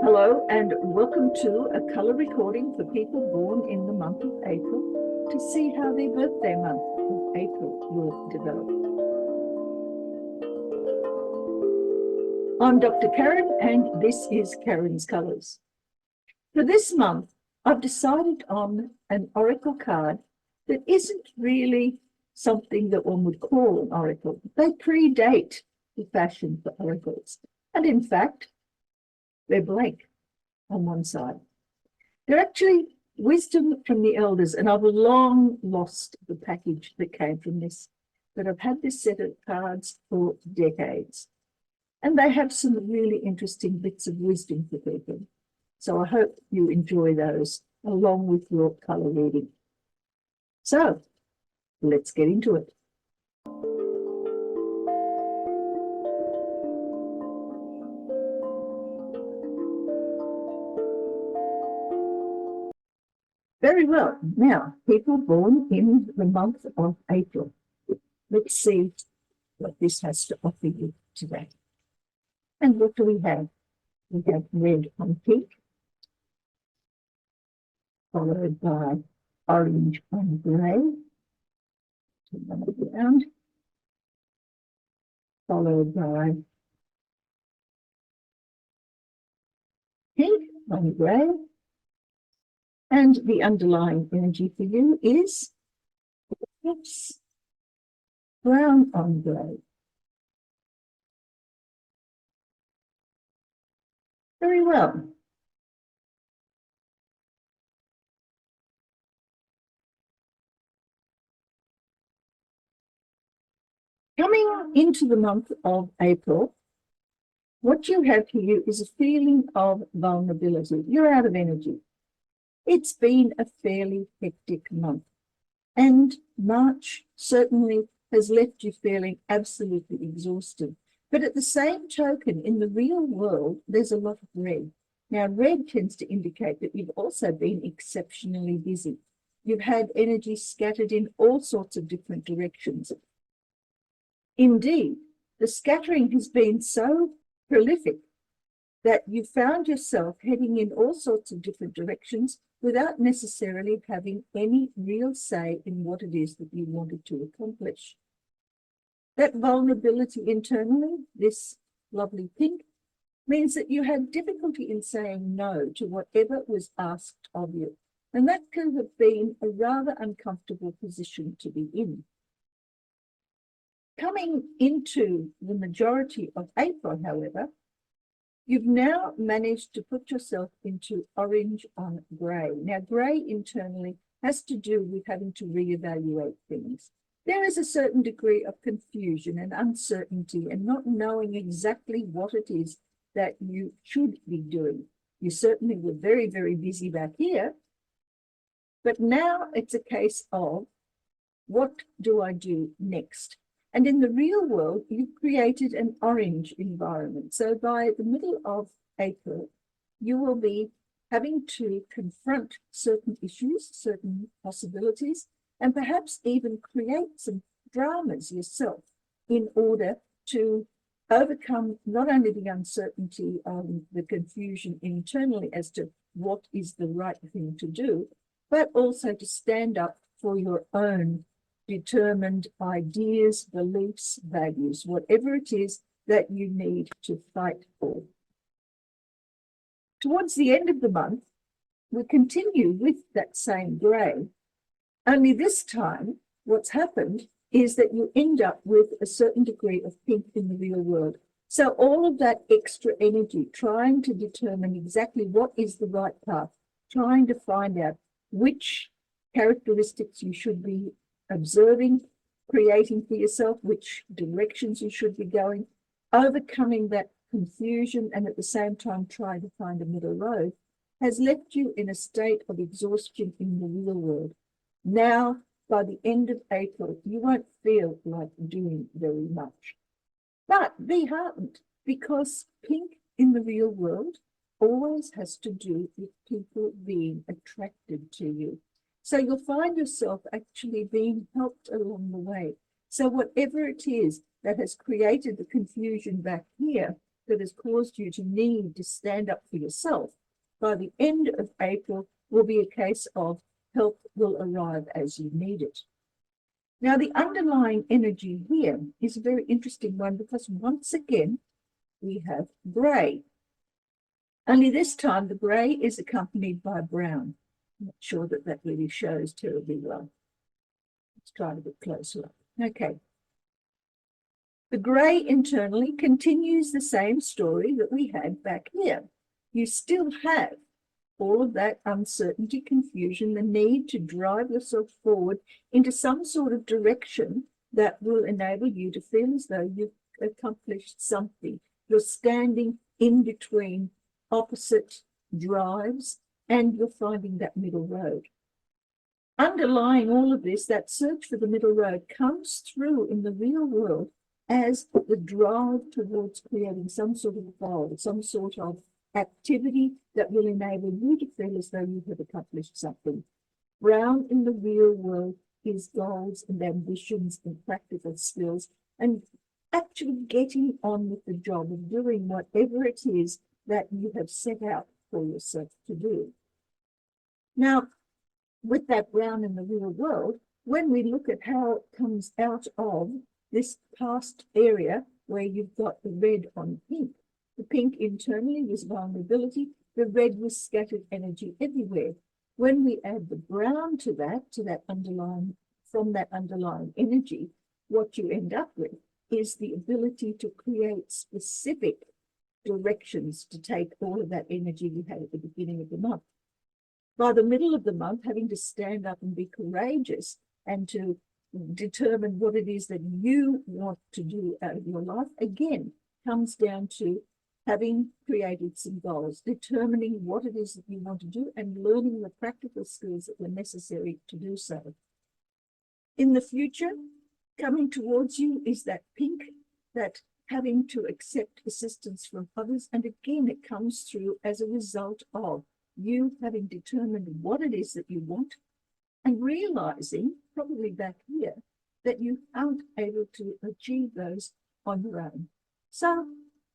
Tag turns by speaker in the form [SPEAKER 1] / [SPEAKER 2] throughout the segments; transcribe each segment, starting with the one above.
[SPEAKER 1] Hello and welcome to a colour recording for people born in the month of April to see how their birthday month of April will develop. I'm Dr. Karen and this is Karen's Colours. For this month, I've decided on an oracle card that isn't really something that one would call an oracle. They predate the fashion for oracles. And in fact, they're blank on one side. They're actually wisdom from the elders, and I've long lost the package that came from this, but I've had this set of cards for decades. And they have some really interesting bits of wisdom for people. So I hope you enjoy those along with your colour reading. So let's get into it. Very well. Now, people born in the month of April. Let's see what this has to offer you today. And what do we have? We have red on pink, followed by orange on grey, around, followed by pink on grey, and the underlying energy for you is brown on grey. Very well. Coming into the month of April, what you have here is a feeling of vulnerability. You're out of energy. It's been a fairly hectic month, and March certainly has left you feeling absolutely exhausted. But at the same token, in the real world, there's a lot of red. Now, red tends to indicate that you've also been exceptionally busy. You've had energy scattered in all sorts of different directions. Indeed, the scattering has been so prolific that you found yourself heading in all sorts of different directions without necessarily having any real say in what it is that you wanted to accomplish. That vulnerability internally, this lovely pink, means that you had difficulty in saying no to whatever was asked of you. And that could have been a rather uncomfortable position to be in. Coming into the majority of April, however, you've now managed to put yourself into orange on grey. Now, grey internally has to do with having to reevaluate things. There is a certain degree of confusion and uncertainty and not knowing exactly what it is that you should be doing. You certainly were very, very busy back here, but now it's a case of what do I do next? And in the real world, you've created an orange environment. So by the middle of April, you will be having to confront certain issues, certain possibilities, and perhaps even create some dramas yourself in order to overcome not only the uncertainty and the confusion internally as to what is the right thing to do, but also to stand up for your own determined ideas, beliefs, values, whatever it is that you need to fight for. Towards the end of the month, we continue with that same grey, only this time what's happened is that you end up with a certain degree of pink in the real world. So all of that extra energy, trying to determine exactly what is the right path, trying to find out which characteristics you should be observing, creating for yourself, which directions you should be going, overcoming that confusion and at the same time trying to find a middle road, has left you in a state of exhaustion in the real world. Now, by the end of April, you won't feel like doing very much. But be heartened, because pink in the real world always has to do with people being attracted to you. So you'll find yourself actually being helped along the way. So whatever it is that has created the confusion back here, that has caused you to need to stand up for yourself, by the end of April will be a case of help will arrive as you need it. Now, the underlying energy here is a very interesting one because once again, we have grey. Only this time, the grey is accompanied by brown. I'm not sure that that really shows terribly well. Let's try to get closer. Okay. The grey internally continues the same story that we had back here. You still have all of that uncertainty, confusion, the need to drive yourself forward into some sort of direction that will enable you to feel as though you've accomplished something. You're standing in between opposite drives and you're finding that middle road. Underlying all of this, that search for the middle road comes through in the real world as the drive towards creating some sort of goal, some sort of activity that will enable you to feel as though you have accomplished something. Brown in the real world is goals and ambitions and practical skills and actually getting on with the job of doing whatever it is that you have set out for yourself to do. Now, with that brown in the real world, when we look at how it comes out of this past area where you've got the red on pink, the pink internally was vulnerability, the red was scattered energy everywhere. When we add the brown to that underlying, from that underlying energy, what you end up with is the ability to create specific directions to take all of that energy you had at the beginning of the month. By the middle of the month, having to stand up and be courageous and to determine what it is that you want to do out of your life, again, comes down to having created some goals, determining what it is that you want to do and learning the practical skills that were necessary to do so. In the future, coming towards you is that pink, that having to accept assistance from others. And again, it comes through as a result of you having determined what it is that you want and realizing, probably back here, that you aren't able to achieve those on your own. So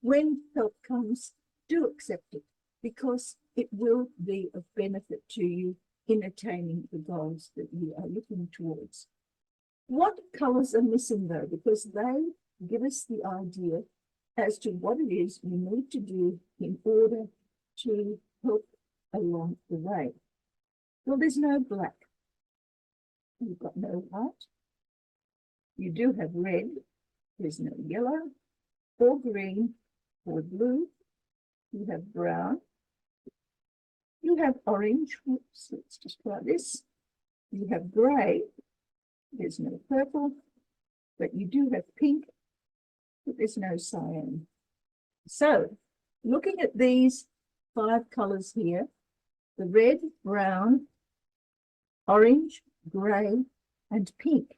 [SPEAKER 1] when help comes, do accept it because it will be of benefit to you in attaining the goals that you are looking towards. What colors are missing though? Because they give us the idea as to what it is we need to do in order to help along the way. Well, there's no black. You've got no white. You do have red. There's no yellow or green or blue. You have brown. You have orange. Oops, let's just try this. You have grey. There's no purple, but you do have pink, but there's no cyan. So, looking at these 5 colors here, the red, brown, orange, grey, and pink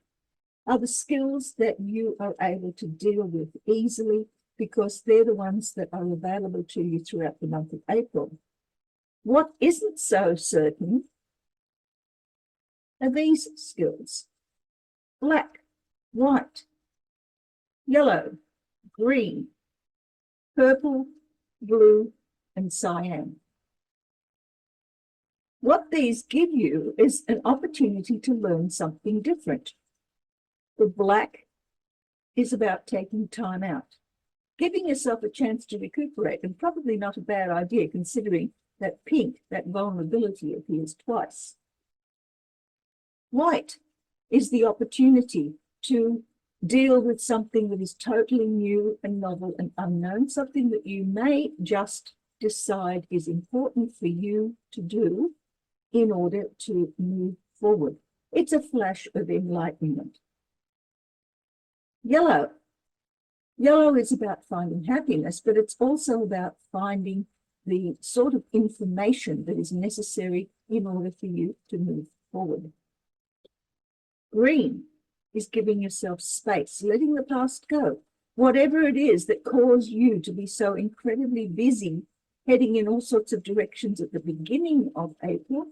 [SPEAKER 1] are the skills that you are able to deal with easily because they're the ones that are available to you throughout the month of April. What isn't so certain are these skills: black, white, yellow, green, purple, blue, and cyan. What these give you is an opportunity to learn something different. The black is about taking time out, giving yourself a chance to recuperate, and probably not a bad idea considering that pink, that vulnerability, appears twice. White is the opportunity to deal with something that is totally new and novel and unknown, something that you may just decide is important for you to do in order to move forward. It's a flash of enlightenment. Yellow. Yellow is about finding happiness, but it's also about finding the sort of information that is necessary in order for you to move forward. Green is giving yourself space, letting the past go. Whatever it is that caused you to be so incredibly busy, heading in all sorts of directions at the beginning of April,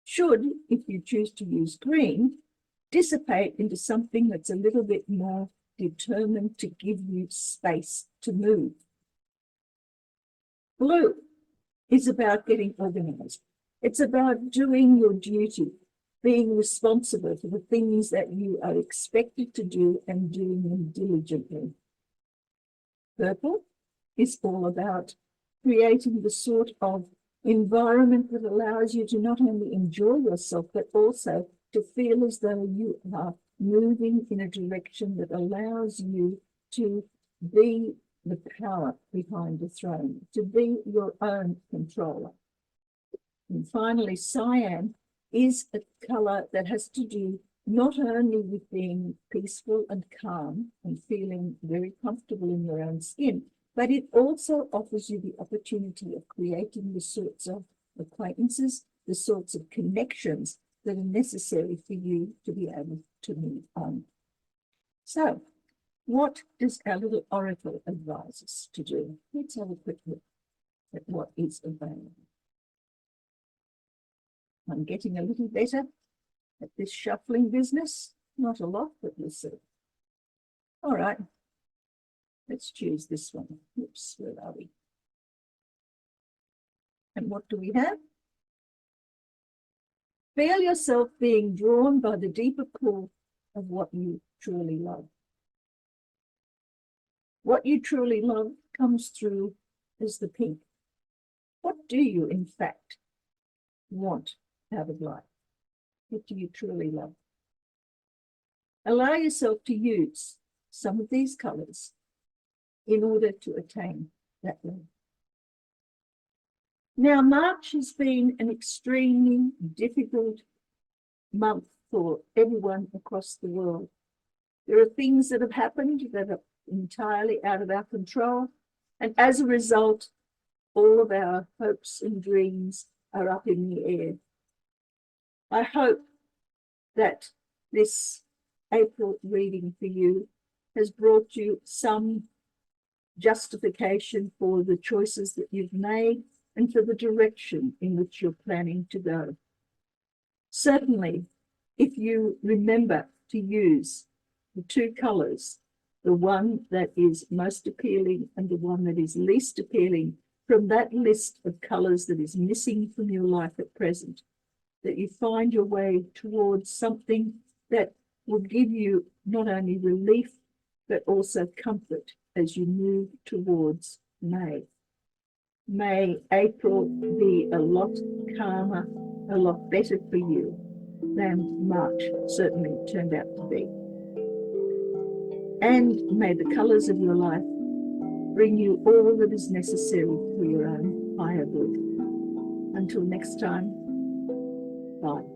[SPEAKER 1] should, if you choose to use green, dissipate into something that's a little bit more determined to give you space to move. Blue is about getting organized. It's about doing your duty, being responsible for the things that you are expected to do and doing them diligently. Purple is all about creating the sort of environment that allows you to not only enjoy yourself, but also to feel as though you are moving in a direction that allows you to be the power behind the throne, to be your own controller. And finally, cyan is a color that has to do not only with being peaceful and calm and feeling very comfortable in your own skin, but it also offers you the opportunity of creating the sorts of acquaintances, the sorts of connections that are necessary for you to be able to move on. So, what does our little oracle advise us to do? Let's have a quick look at what is available. I'm getting a little better at this shuffling business. Not a lot, but we'll see. All right, let's choose this one. Oops, where are we? And what do we have? Feel yourself being drawn by the deeper pull of what you truly love. What you truly love comes through as the pink. What do you, in fact, want out of life? What do you truly love? Allow yourself to use some of these colors in order to attain that love. Now, March has been an extremely difficult month for everyone across the world. There are things that have happened that are entirely out of our control, and as a result, all of our hopes and dreams are up in the air. I hope that this April reading for you has brought you some justification for the choices that you've made and for the direction in which you're planning to go. Certainly, if you remember to use the two colors, the one that is most appealing and the one that is least appealing from that list of colors that is missing from your life at present, that you find your way towards something that will give you not only relief, but also comfort as you move towards May. May April be a lot calmer, a lot better for you than March certainly turned out to be. And may the colours of your life bring you all that is necessary for your own higher good. Until next time, bye.